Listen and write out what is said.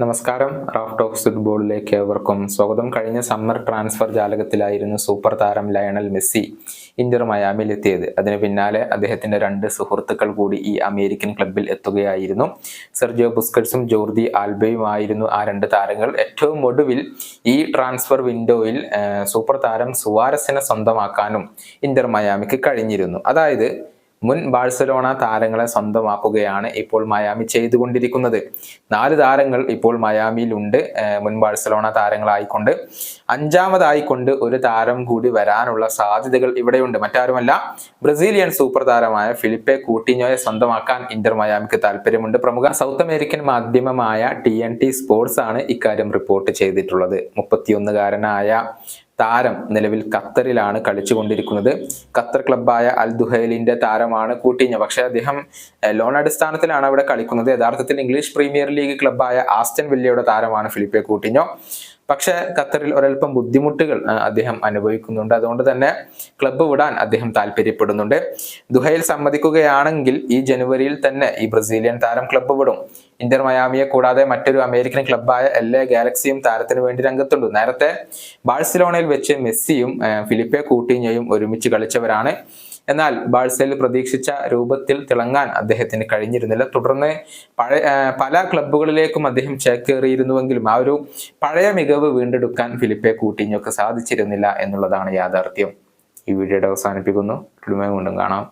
നമസ്കാരം. Raf talks ഫുട്ബോളിലേക്ക് ഏവർക്കും സ്വാഗതം. കഴിഞ്ഞ സമ്മർ ട്രാൻസ്ഫർ ജാലകത്തിലായിരുന്നു സൂപ്പർ താരം ലയണൽ മെസ്സി ഇന്റർ മയാമിയിൽ എത്തിയത്. അതിന് പിന്നാലെ അദ്ദേഹത്തിന്റെ രണ്ട് സുഹൃത്തുക്കൾ കൂടി ഈ അമേരിക്കൻ ക്ലബിൽ എത്തുകയായിരുന്നു. സെർജിയോ ബുസ്കറ്റ്സും ജോർദി ആൽബയുമായിരുന്നു ആ രണ്ട് താരങ്ങൾ. ഏറ്റവും ഒടുവിൽ ഈ ട്രാൻസ്ഫർ വിൻഡോയിൽ സൂപ്പർ താരം സുവാരസിനെ സ്വന്തമാക്കാനും ഇന്റർ മയാമിക്ക് കഴിഞ്ഞിരുന്നു. അതായത് മുൻ ബാഴ്സലോണ താരങ്ങളെ സ്വന്തമാക്കുകയാണ് ഇപ്പോൾ മയാമി ചെയ്തുകൊണ്ടിരിക്കുന്നത്. 4 താരങ്ങൾ ഇപ്പോൾ മയാമിയിലുണ്ട്, മുൻ ബാഴ്സലോണ താരങ്ങളായിക്കൊണ്ട്. 5ാമതായിക്കൊണ്ട് ഒരു താരം കൂടി വരാനുള്ള സാധ്യതകൾ ഇവിടെയുണ്ട്. മറ്റാരുമല്ല, ബ്രസീലിയൻ സൂപ്പർ താരമായ ഫിലിപ്പെ കൂട്ടിഞ്ഞോയെ സ്വന്തമാക്കാൻ ഇന്റർ മയാമിക്ക് താല്പര്യമുണ്ട്. പ്രമുഖ സൗത്ത് അമേരിക്കൻ മാധ്യമമായ TNT സ്പോർട്സ് ആണ് ഇക്കാര്യം റിപ്പോർട്ട് ചെയ്തിട്ടുള്ളത്. 31കാരനായ താരം നിലവിൽ ഖത്തറിലാണ് കളിച്ചുകൊണ്ടിരിക്കുന്നത്. ഖത്തർ ക്ലബ്ബായ അൽ ദുഹൈലിന്റെ താരമാണ് കൂട്ടിഞ്ഞോ. പക്ഷേ അദ്ദേഹം ലോൺ അടിസ്ഥാനത്തിലാണ് അവിടെ കളിക്കുന്നത്. യഥാർത്ഥത്തിൽ ഇംഗ്ലീഷ് പ്രീമിയർ ലീഗ് ക്ലബ്ബായ ആസ്റ്റൺ വില്ലയുടെ താരമാണ് ഫിലിപ്പെ കൂട്ടിഞ്ഞോ. പക്ഷെ ഖത്തറിൽ ഒരൽപ്പം ബുദ്ധിമുട്ടുകൾ അദ്ദേഹം അനുഭവിക്കുന്നുണ്ട്. അതുകൊണ്ട് തന്നെ ക്ലബ്ബ് വിടാൻ അദ്ദേഹം താല്പര്യപ്പെടുന്നുണ്ട്. ദുഹൈൽ സമ്മതിക്കുകയാണെങ്കിൽ ഈ ജനുവരിയിൽ തന്നെ ഈ ബ്രസീലിയൻ താരം ക്ലബ്ബ് വിടും. ഇന്റർ മയാമിയെ കൂടാതെ മറ്റൊരു അമേരിക്കൻ ക്ലബ്ബായ LA ഗാലക്സിയും താരത്തിന് വേണ്ടി രംഗത്തുണ്ട്. നേരത്തെ ബാഴ്സലോണയിൽ വെച്ച് മെസ്സിയും ഫിലിപ്പെ കൂട്ടിഞ്ഞോയും ഒരുമിച്ച് കളിച്ചവരാണ്. എന്നാൽ ബാഴ്സയിൽ പ്രതീക്ഷിച്ച രൂപത്തിൽ തിളങ്ങാൻ അദ്ദേഹത്തിന് കഴിഞ്ഞിരുന്നില്ല. തുടർന്ന് പല ക്ലബ്ബുകളിലേക്കും അദ്ദേഹം ചേക്കേറിയിരുന്നുവെങ്കിലും ആ ഒരു പഴയ മികവ് വീണ്ടെടുക്കാൻ ഫിലിപ്പെ കൂട്ടിഞ്ഞോക്ക് സാധിച്ചിരുന്നില്ല എന്നുള്ളതാണ് യാഥാർത്ഥ്യം. ഈ വീഡിയോയുടെ അവസാനിപ്പിക്കുന്നു. വീണ്ടും കാണാം.